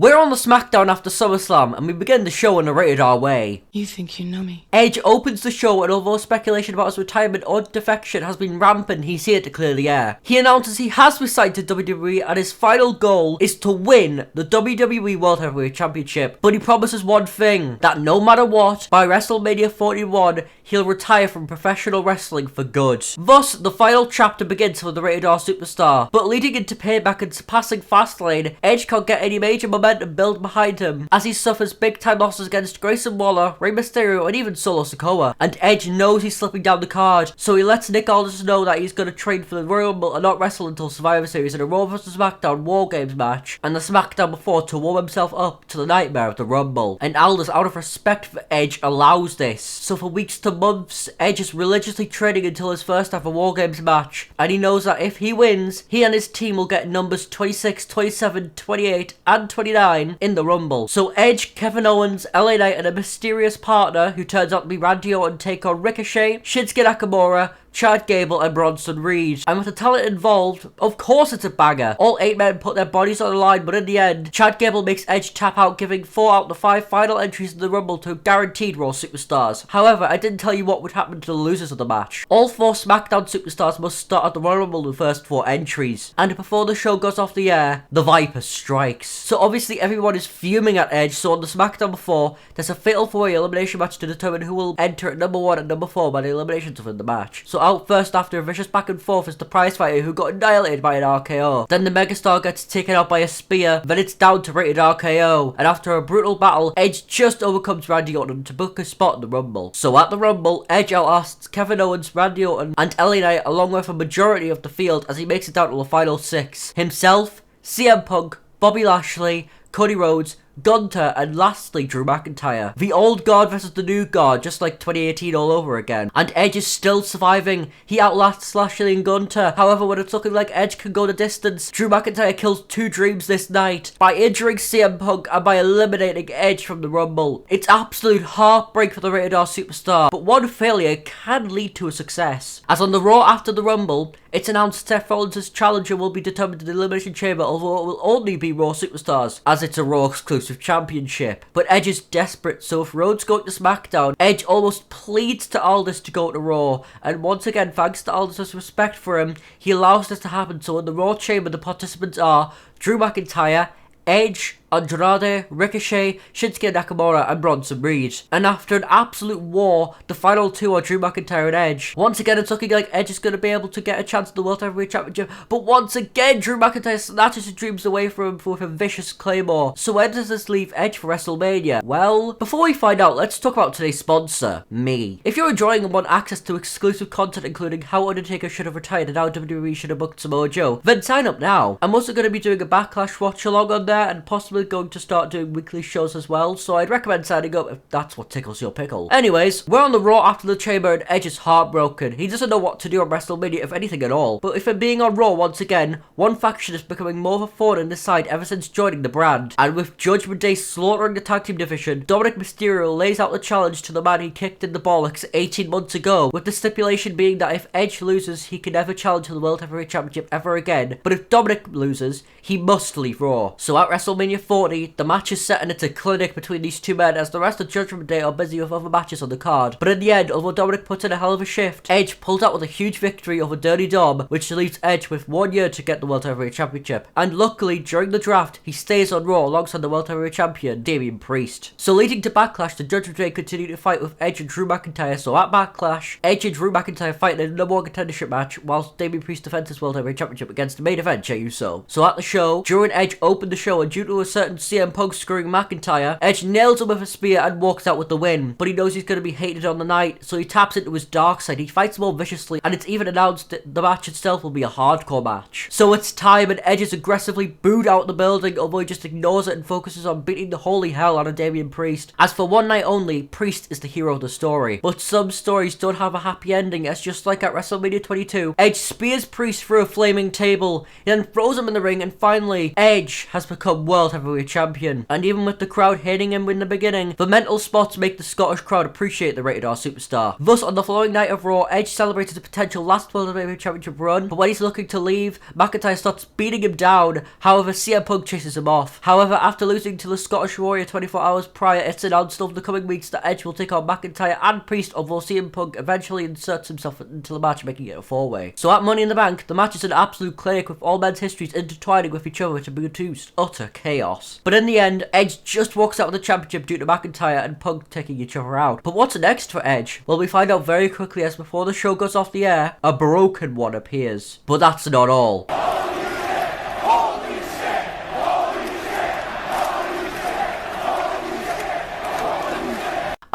We're on the SmackDown after SummerSlam, and we begin the show in a rated R way. You think you know me? Edge opens the show, and although speculation about his retirement or defection has been rampant, he's here to clear the air. He announces he has resigned to WWE, and his final goal is to win the WWE World Heavyweight Championship. But he promises one thing, that no matter what, by WrestleMania 41, he'll retire from professional wrestling for good. Thus, the final chapter begins for the rated R superstar. But leading into Payback and surpassing Fastlane, Edge can't get any major momentum built behind him, as he suffers big time losses against Grayson Waller, Rey Mysterio, and even Solo Sikoa. And Edge knows he's slipping down the card, so he lets Nick Aldis know that he's going to train for the Royal Rumble and not wrestle until Survivor Series in a Raw vs SmackDown War Games match, and the SmackDown before to warm himself up to the nightmare of the Rumble. And Aldis, out of respect for Edge, allows this. So for weeks to months, Edge is religiously training until his first ever War Games match, and he knows that if he wins, he and his team will get numbers 26, 27, 28, and 29 in the Rumble. So Edge, Kevin Owens, LA Knight, and a mysterious partner who turns out to be Randy Orton take on Ricochet, Shinsuke Nakamura, Chad Gable, and Bronson Reed. And with the talent involved, of course it's a banger. All 8 men put their bodies on the line, but in the end, Chad Gable makes Edge tap out, giving 4 out of the 5 final entries in the Rumble to guaranteed Raw superstars. However, I didn't tell you what would happen to the losers of the match. All 4 SmackDown superstars must start at the Royal Rumble in the first 4 entries. And before the show goes off the air, the Viper strikes. So obviously everyone is fuming at Edge, so on the SmackDown before, there's a fatal 4-way elimination match to determine who will enter at number 1 and number 4 by the eliminations within the match. So out first after a vicious back and forth is the prize fighter who got annihilated by an RKO. Then the megastar gets taken out by a spear, then it's down to rated RKO, and after a brutal battle, Edge just overcomes Randy Orton to book a spot in the Rumble. So at the Rumble, Edge outlasts Kevin Owens, Randy Orton, and LA Knight along with a majority of the field as he makes it down to the final 6. Himself, CM Punk, Bobby Lashley, Cody Rhodes, Gunther, and lastly Drew McIntyre. The old guard versus the new guard, just like 2018 all over again. And Edge is still surviving. He outlasts Lashley and Gunther. However, when it's looking like Edge can go the distance, Drew McIntyre kills 2 dreams this night by injuring CM Punk and by eliminating Edge from the Rumble. It's absolute heartbreak for the rated R superstar, but one failure can lead to a success. As on the Raw after the Rumble, it's announced Seth Rollins' challenger will be determined in the Elimination Chamber, although it will only be Raw superstars, as it's a Raw exclusive championship. But Edge is desperate, so if Rhodes going to SmackDown, Edge almost pleads to Aldis to go to Raw, and once again, thanks to Aldis' respect for him, he allows this to happen. So in the Raw Chamber, the participants are Drew McIntyre, Edge, Andrade, Ricochet, Shinsuke Nakamura, and Bronson Reed. And after an absolute war, the final 2 are Drew McIntyre and Edge. Once again, it's looking like Edge is going to be able to get a chance at the World Heavyweight Championship, but once again, Drew McIntyre snatches his dreams away from him with a vicious claymore. So where does this leave Edge for WrestleMania? Well, before we find out, let's talk about today's sponsor, me. If you're enjoying and want access to exclusive content including how Undertaker should have retired and how WWE should have booked Samoa Joe, then sign up now. I'm also going to be doing a Backlash watch along on there, and possibly going to start doing weekly shows as well, so I'd recommend signing up if that's what tickles your pickle. Anyways, we're on the Raw after the Chamber and Edge is heartbroken. He doesn't know what to do on WrestleMania, if anything at all. But if I'm being on Raw once again, one faction is becoming more of a thorn in the side ever since joining the brand. And with Judgment Day slaughtering the tag team division, Dominic Mysterio lays out the challenge to the man he kicked in the bollocks 18 months ago, with the stipulation being that if Edge loses, he can never challenge for the World Heavyweight Championship ever again, but if Dominic loses, he must leave Raw. So at WrestleMania 40, the match is set and it's a clinic between these 2 men as the rest of Judgment Day are busy with other matches on the card. But in the end, although Dominic puts in a hell of a shift, Edge pulls out with a huge victory over Dirty Dom, which leaves Edge with 1 year to get the World Heavyweight Championship. And luckily, during the draft, he stays on Raw alongside the World Heavyweight Champion, Damian Priest. So leading to Backlash, the Judgment Day continue to fight with Edge and Drew McIntyre. So at Backlash, Edge and Drew McIntyre fight in a number 1 contendership match, whilst Damian Priest defends his World Heavyweight Championship against the main event, Jey Uso. So at the show, Drew and Edge open the show, and due to a certain CM Punk screwing McIntyre, Edge nails him with a spear and walks out with the win. But he knows he's going to be hated on the night, so he taps into his dark side. He fights more viciously, and it's even announced that the match itself will be a hardcore match. So it's time, and Edge is aggressively booed out the building, although he just ignores it and focuses on beating the holy hell out of Damian Priest. As for one night only, Priest is the hero of the story. But some stories don't have a happy ending, as just like at WrestleMania 22, Edge spears Priest through a flaming table, he then throws him in the ring, and finally, Edge has become World Heavyweight Heavyweight Champion. And even with the crowd hating him in the beginning, the mental spots make the Scottish crowd appreciate the Rated R superstar. Thus, on the following night of Raw, Edge celebrated a potential last World Heavyweight Championship run, but when he's looking to leave, McIntyre starts beating him down. However, CM Punk chases him off. However, after losing to the Scottish Warrior 24 hours prior, it's announced over the coming weeks that Edge will take on McIntyre and Priest, although CM Punk eventually inserts himself into the match, making it a 4-way. So at Money in the Bank, the match is an absolute clinic with all men's histories intertwining with each other to produce utter chaos. But in the end, Edge just walks out with the championship due to McIntyre and Punk taking each other out. But what's next for Edge? Well, we find out very quickly as before the show goes off the air, a broken one appears. But that's not all.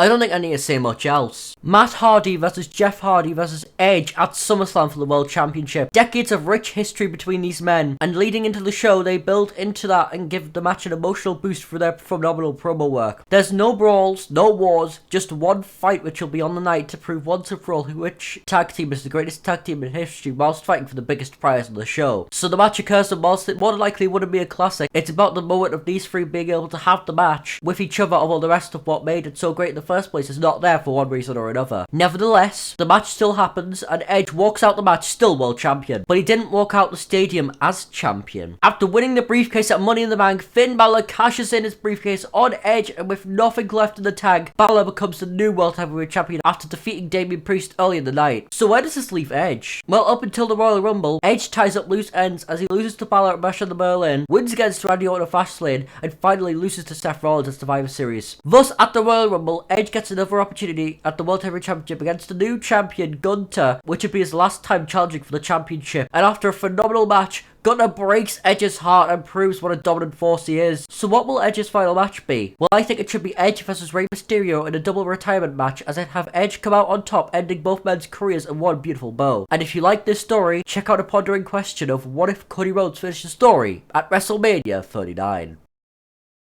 I don't think I need to say much else. Matt Hardy versus Jeff Hardy versus Edge at SummerSlam for the World Championship. Decades of rich history between these men, and leading into the show, they build into that and give the match an emotional boost for their phenomenal promo work. There's no brawls, no wars, just one fight which will be on the night to prove once and for all which tag team is the greatest tag team in history whilst fighting for the biggest prize on the show. So the match occurs, and whilst it more than likely wouldn't be a classic, it's about the moment of these three being able to have the match with each other, although the rest of what made it so great in the first place is not there for one reason or another. Nevertheless, the match still happens and Edge walks out the match still world champion, but he didn't walk out the stadium as champion. After winning the briefcase at Money in the Bank, Finn Balor cashes in his briefcase on Edge, and with nothing left in the tank, Balor becomes the new World Heavyweight Champion after defeating Damian Priest early in the night. So where does this leave Edge? Well, up until the Royal Rumble, Edge ties up loose ends as he loses to Balor at Bash on the Berlin, wins against Randy Orton at Fastlane, and finally loses to Seth Rollins at Survivor Series. Thus, at the Royal Rumble, Edge gets another opportunity at the World Heavyweight Championship against the new champion Gunther, which would be his last time challenging for the championship. And after a phenomenal match, Gunther breaks Edge's heart and proves what a dominant force he is. So what will Edge's final match be? Well, I think it should be Edge versus Rey Mysterio in a double retirement match, as I'd have Edge come out on top, ending both men's careers in one beautiful bow. And if you like this story, check out a pondering question of what if Cody Rhodes finished the story at WrestleMania 39.